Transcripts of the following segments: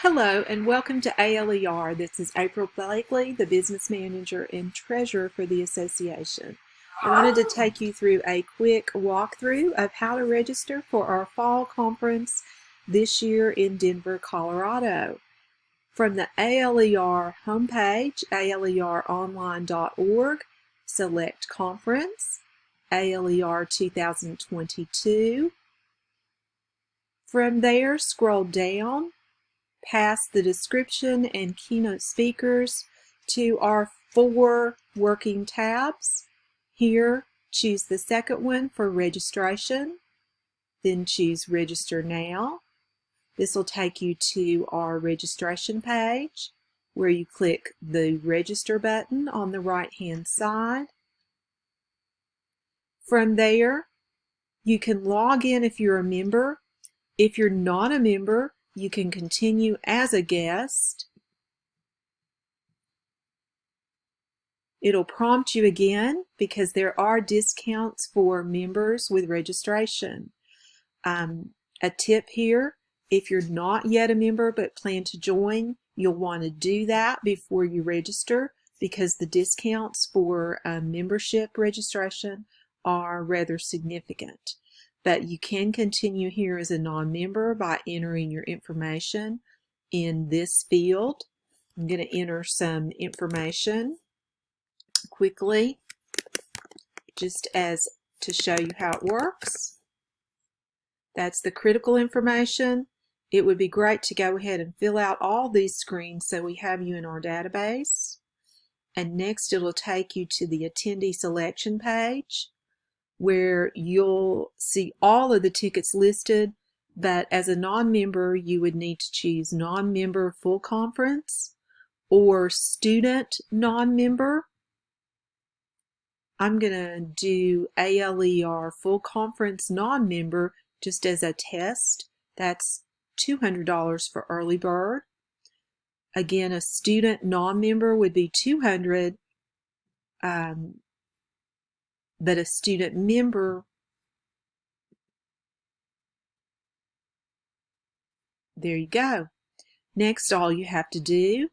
Hello and welcome to ALER. This is April Blakely, the business manager and treasurer for the association. I wanted to take you through a quick walkthrough of how to register for our fall conference this year in Denver, Colorado. From the ALER homepage, aleronline.org, select Conference, ALER 2022. From there, scroll down past the description and keynote speakers to our 4 working tabs. Here, choose the second one for registration, then choose Register Now. This will take you to our registration page where you click the Register button on the right-hand side. From there, you can log in if you're a member. If you're not a member, you can continue as a guest. It'll prompt you again because there are discounts for members with registration. A tip here, if you're not yet a member but plan to join, you'll want to do that before you register because the discounts for membership registration are rather significant. But you can continue here as a non-member by entering your information in this field. I'm going to enter some information quickly just as to show you how it works. That's the critical information. It would be great to go ahead and fill out all these screens so we have you in our database. And next it'll take you to the attendee selection page, where you'll see all of the tickets listed, but as a non-member you would need to choose non-member full conference or student non-member. I'm going to do ALER full conference non-member just as a test. That's $200 for early bird. Again, a student non-member would be $200. But a student member, there you go. Next, all you have to do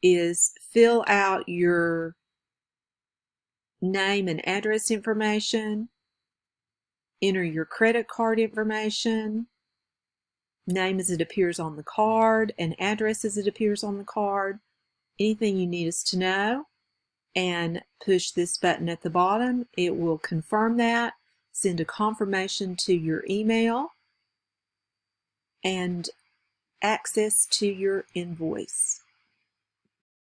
is fill out your name and address information, enter your credit card information, name as it appears on the card, and address as it appears on the card, anything you need us to know, and push this button at the bottom. It will confirm that, send a confirmation to your email, and access to your invoice.